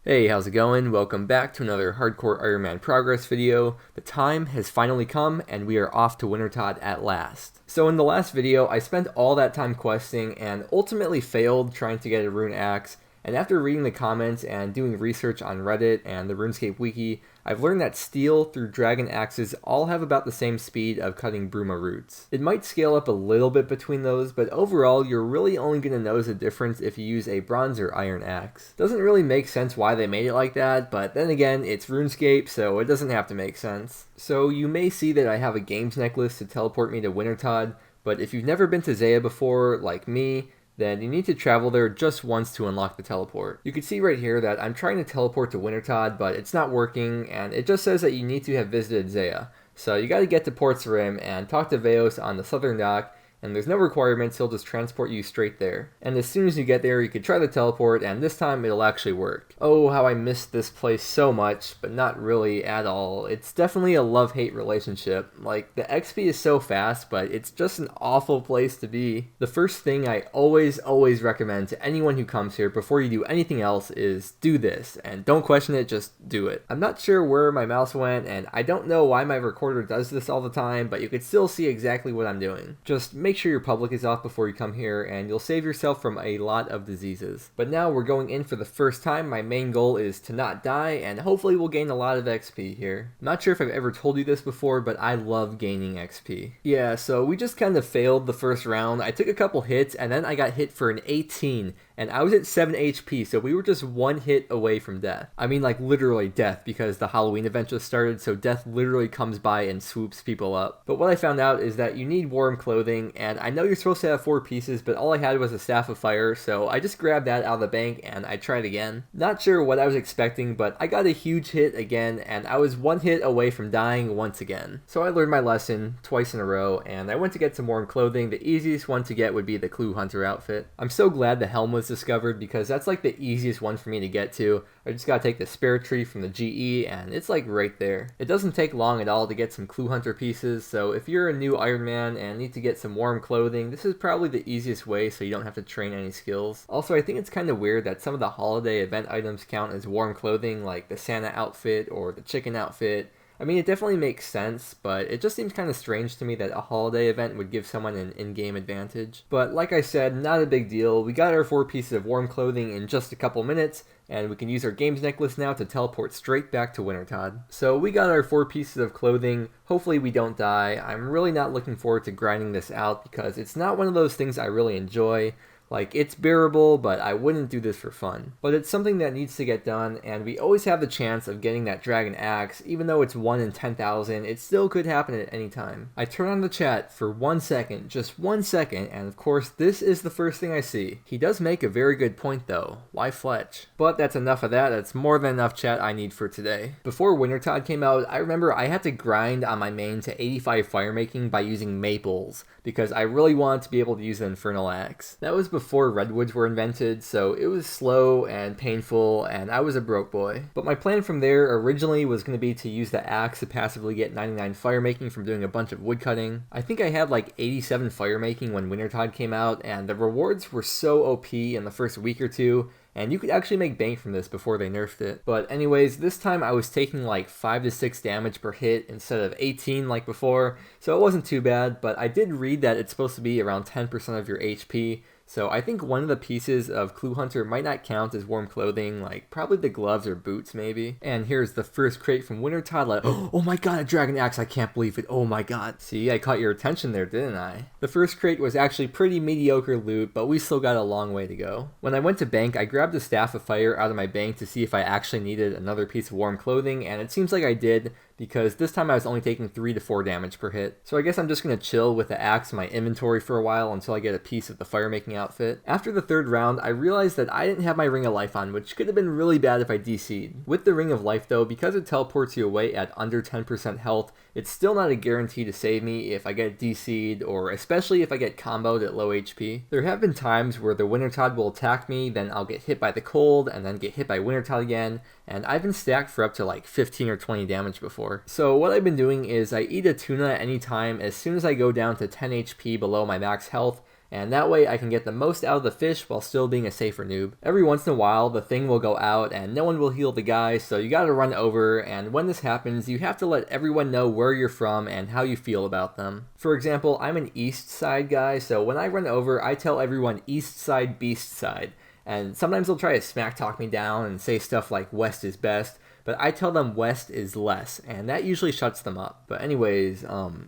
Hey, how's it going? Welcome back to another Hardcore Iron Man progress video. The time has finally come and we are off to Wintertodt at last. So in the last video, I spent all that time questing and ultimately failed trying to get a rune axe. And after reading the comments and doing research on Reddit and the RuneScape wiki, I've learned that steel through dragon axes all have about the same speed of cutting bruma roots. It might scale up a little bit between those, but overall you're really only going to notice a difference if you use a bronze or iron axe. Doesn't really make sense why they made it like that, but then again, it's RuneScape, so it doesn't have to make sense. So you may see that I have a games necklace to teleport me to Wintertodt, but if you've never been to Zeah before, like me, then you need to travel there just once to unlock the teleport. You can see right here that I'm trying to teleport to Wintertodt, but it's not working, and it just says that you need to have visited Zeah. So you gotta get to Port's Rim and talk to Veos on the southern dock, and there's no requirements, he'll just transport you straight there. And as soon as you get there, you can try the teleport, and this time it'll actually work. Oh, how I missed this place so much, but not really at all. It's definitely a love-hate relationship. Like, the XP is so fast, but it's just an awful place to be. The first thing I always recommend to anyone who comes here before you do anything else is do this, and don't question it, just do it. I'm not sure where my mouse went, and I don't know why my recorder does this all the time, but you can still see exactly what I'm doing. Just make sure your public is off before you come here and you'll save yourself from a lot of diseases. But now we're going in for the first time. My main goal is to not die and hopefully we'll gain a lot of XP here. I'm not sure if I've ever told you this before, but I love gaining XP. Yeah, so we just kind of failed the first round. I took a couple hits and then I got hit for an 18 and I was at 7 HP, so we were just one hit away from death. I mean, like, literally death, because the Halloween event just started, so death literally comes by and swoops people up. But what I found out is that you need warm clothing, and I know you're supposed to have 4 pieces, but all I had was a Staff of Fire, so I just grabbed that out of the bank and I tried again. Not sure what I was expecting, but I got a huge hit again, and I was one hit away from dying once again. So I learned my lesson twice in a row, and I went to get some warm clothing. The easiest one to get would be the Clue Hunter outfit. I'm so glad the helm was discovered because that's like the easiest one for me to get to. I just gotta take the spare tree from the GE and it's like right there. It doesn't take long at all to get some Clue Hunter pieces, so if you're a new Iron Man and need to get some warm clothing, this is probably the easiest way so you don't have to train any skills. Also, I think it's kind of weird that some of the holiday event items count as warm clothing, like the Santa outfit or the chicken outfit. I mean, it definitely makes sense, but it just seems kind of strange to me that a holiday event would give someone an in-game advantage. But like I said, not a big deal. We got our 4 pieces of warm clothing in just a couple minutes, and we can use our games necklace now to teleport straight back to Wintertodt. So we got our 4 pieces of clothing. Hopefully we don't die. I'm really not looking forward to grinding this out because it's not one of those things I really enjoy. Like, it's bearable, but I wouldn't do this for fun. But it's something that needs to get done, and we always have the chance of getting that dragon axe. Even though it's 1 in 10,000, it still could happen at any time. I turn on the chat for 1 second, just 1 second, and of course this is the first thing I see. He does make a very good point though. Why Fletch? But that's enough of that. That's more than enough chat I need for today. Before Wintertodt came out, I remember I had to grind on my main to 85 firemaking by using maples, because I really wanted to be able to use the infernal axe. That was before redwoods were invented, so it was slow and painful, and I was a broke boy. But my plan from there originally was going to be to use the axe to passively get 99 firemaking from doing a bunch of woodcutting. I think I had like 87 firemaking when Wintertodt came out, and the rewards were so OP in the first week or two, and you could actually make bank from this before they nerfed it. But anyways, this time I was taking like 5 to 6 damage per hit instead of 18 like before, so it wasn't too bad, but I did read that it's supposed to be around 10% of your HP, so I think one of the pieces of Clue Hunter might not count as warm clothing, like probably the gloves or boots maybe. And here's the first crate from Wintertodt. Like, oh my god, a dragon axe, I can't believe it, oh my god. See, I caught your attention there, didn't I? The first crate was actually pretty mediocre loot, but we still got a long way to go. When I went to bank, I grabbed the Staff of Fire out of my bank to see if I actually needed another piece of warm clothing, and it seems like I did, because this time I was only taking 3 to 4 damage per hit. So I guess I'm just going to chill with the axe in my inventory for a while until I get a piece of the firemaking outfit. After the 3rd round, I realized that I didn't have my Ring of Life on, which could have been really bad if I DC'd. With the Ring of Life though, because it teleports you away at under 10% health, it's still not a guarantee to save me if I get DC'd, or especially if I get comboed at low HP. There have been times where the Wintertodt will attack me, then I'll get hit by the cold, and then get hit by Wintertodt again, and I've been stacked for up to like 15 or 20 damage before. So what I've been doing is I eat a tuna anytime as soon as I go down to 10 HP below my max health, and that way I can get the most out of the fish while still being a safer noob. Every once in a while, the thing will go out and no one will heal the guy, so you gotta run over, and when this happens, you have to let everyone know where you're from and how you feel about them. For example, I'm an east side guy, so when I run over, I tell everyone east side, beast side. And sometimes they'll try to smack talk me down and say stuff like west is best, but I tell them west is less, and that usually shuts them up. But anyways,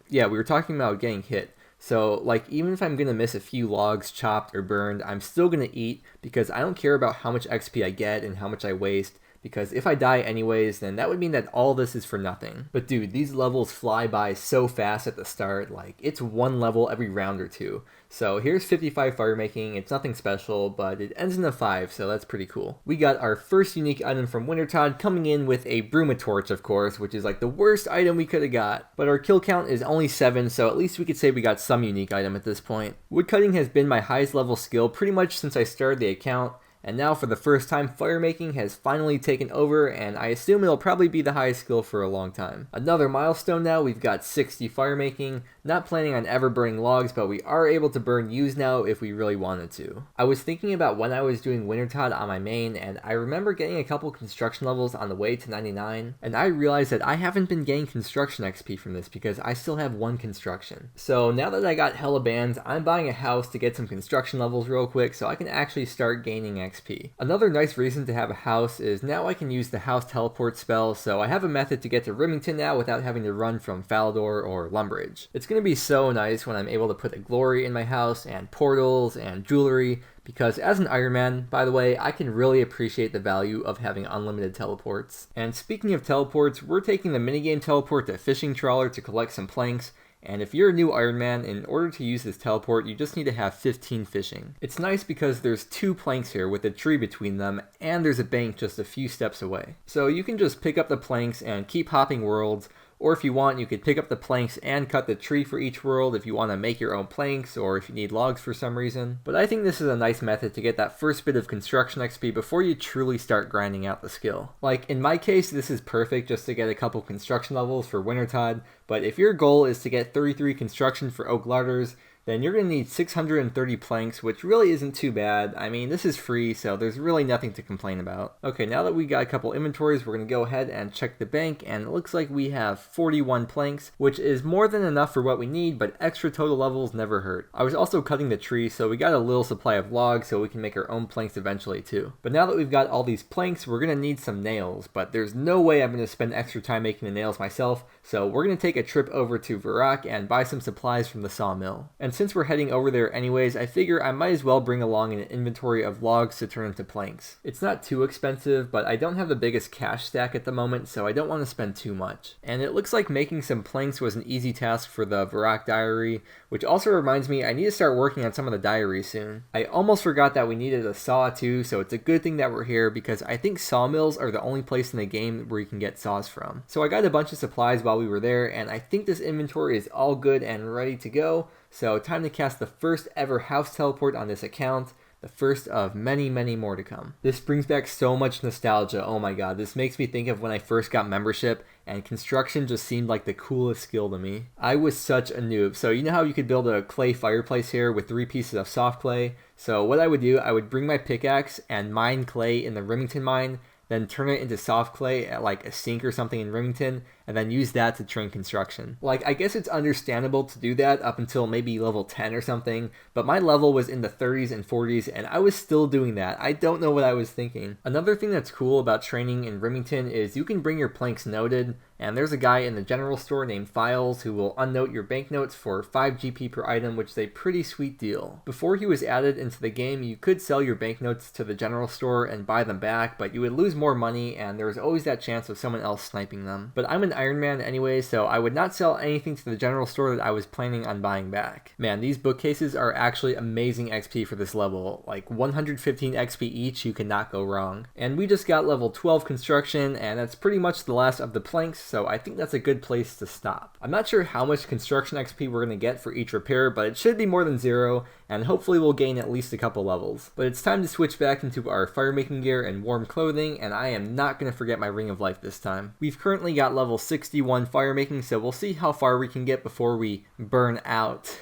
yeah, we were talking about getting hit. So, like, even if I'm gonna miss a few logs chopped or burned, I'm still gonna eat because I don't care about how much XP I get and how much I waste, because if I die anyways, then that would mean that all this is for nothing. But dude, these levels fly by so fast at the start, like, it's one level every round or two. So here's 55 fire making. It's nothing special, but it ends in a 5, so that's pretty cool. We got our first unique item from Wintertodt, coming in with a Wintertodt, of course, which is like the worst item we could have got. But our kill count is only 7, so at least we could say we got some unique item at this point. Woodcutting has been my highest level skill pretty much since I started the account, and now for the first time, fire making has finally taken over, and I assume it'll probably be the highest skill for a long time. Another milestone now, we've got 60 fire making. Not planning on ever burning logs, but we are able to burn yews now if we really wanted to. I was thinking about when I was doing Wintertodt on my main, and I remember getting a couple construction levels on the way to 99, and I realized that I haven't been getting construction XP from this because I still have 1 construction. So now that I got hella bands, I'm buying a house to get some construction levels real quick so I can actually start gaining XP. Another nice reason to have a house is now I can use the house teleport spell, so I have a method to get to Remington now without having to run from Falador or Lumbridge. It's going to be so nice when I'm able to put a glory in my house and portals and jewelry, because as an Iron Man, by the way, I can really appreciate the value of having unlimited teleports. And speaking of teleports, we're taking the minigame teleport to Fishing Trawler to collect some planks. And if you're a new Iron Man, in order to use this teleport, you just need to have 15 fishing. It's nice because there's 2 planks here with a tree between them, and there's a bank just a few steps away. So you can just pick up the planks and keep hopping worlds, or if you want, you could pick up the planks and cut the tree for each world if you want to make your own planks, or if you need logs for some reason. But I think this is a nice method to get that first bit of construction XP before you truly start grinding out the skill. Like, in my case, this is perfect just to get a couple construction levels for Wintertodt, but if your goal is to get 33 construction for Oak Larders, then you're going to need 630 planks, which really isn't too bad. I mean, this is free, so there's really nothing to complain about. Okay, now that we got a couple inventories, we're going to go ahead and check the bank, and it looks like we have 41 planks, which is more than enough for what we need, but extra total levels never hurt. I was also cutting the tree, so we got a little supply of logs so we can make our own planks eventually too. But now that we've got all these planks, we're going to need some nails, but there's no way I'm going to spend extra time making the nails myself, so we're going to take a trip over to Varrock and buy some supplies from the sawmill. And since we're heading over there anyways, I figure I might as well bring along an inventory of logs to turn into planks. It's not too expensive, but I don't have the biggest cash stack at the moment, so I don't want to spend too much. And it looks like making some planks was an easy task for the Varrock diary, which also reminds me I need to start working on some of the diaries soon. I almost forgot that we needed a saw too, so it's a good thing that we're here because I think sawmills are the only place in the game where you can get saws from. So I got a bunch of supplies while we were there, and I think this inventory is all good and ready to go. So time to cast the first ever house teleport on this account, the first of many, many more to come. This brings back so much nostalgia. Oh my god, this makes me think of when I first got membership and construction just seemed like the coolest skill to me. I was such a noob. So you know how you could build a clay fireplace here with 3 pieces of soft clay? So what I would do, I would bring my pickaxe and mine clay in the Remington mine, then turn it into soft clay at like a sink or something in Remington, and then use that to train construction. Like, I guess it's understandable to do that up until maybe level 10 or something, but my level was in the 30s and 40s, and I was still doing that. I don't know what I was thinking. Another thing that's cool about training in Remington is you can bring your planks noted, and there's a guy in the general store named Files who will unnote your banknotes for 5 GP per item, which is a pretty sweet deal. Before he was added into the game, you could sell your banknotes to the general store and buy them back, but you would lose more money, and there was always that chance of someone else sniping them. But I'm an Iron Man anyway, so I would not sell anything to the general store that I was planning on buying back. Man, these bookcases are actually amazing XP for this level. Like 115 XP each, you cannot go wrong. And we just got level 12 construction, and that's pretty much the last of the planks, so I think that's a good place to stop. I'm not sure how much construction XP we're going to get for each repair, but it should be more than 0, and hopefully we'll gain at least a couple levels. But it's time to switch back into our fire making gear and warm clothing, and I am not going to forget my Ring of Life this time. We've currently got level 61 fire making, so we'll see how far we can get before we burn out.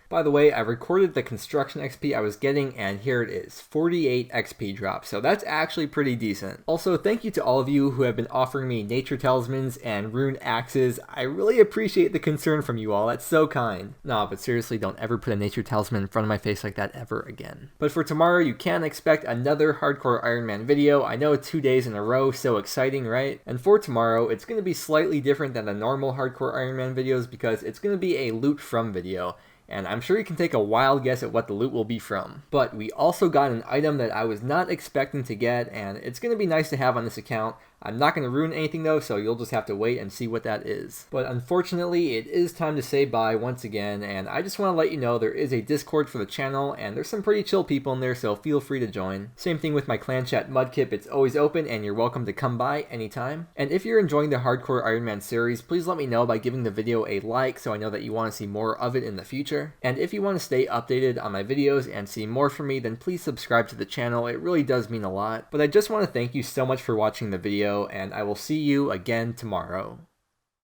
By the way, I recorded the construction XP I was getting, and here it is, 48 XP drops, so that's actually pretty decent. Also, thank you to all of you who have been offering me nature talismans and rune axes. I really appreciate the concern from you all, that's so kind. Nah, but seriously, don't ever put a nature talisman in front of my face like that ever again. But for tomorrow, you can expect another Hardcore Iron Man video. I know 2 days in a row, so exciting, right? And for tomorrow, it's going to be slightly different than the normal Hardcore Iron Man videos because it's going to be a loot from video. And I'm sure you can take a wild guess at what the loot will be from. But we also got an item that I was not expecting to get, and it's going to be nice to have on this account. I'm not going to ruin anything though, so you'll just have to wait and see what that is. But unfortunately, it is time to say bye once again, and I just want to let you know there is a Discord for the channel, and there's some pretty chill people in there, so feel free to join. Same thing with my clan chat Mudkip, it's always open, and you're welcome to come by anytime. And if you're enjoying the Hardcore Iron Man series, please let me know by giving the video a like so I know that you want to see more of it in the future. And if you want to stay updated on my videos and see more from me, then please subscribe to the channel, it really does mean a lot. But I just want to thank you so much for watching the video, and I will see you again tomorrow.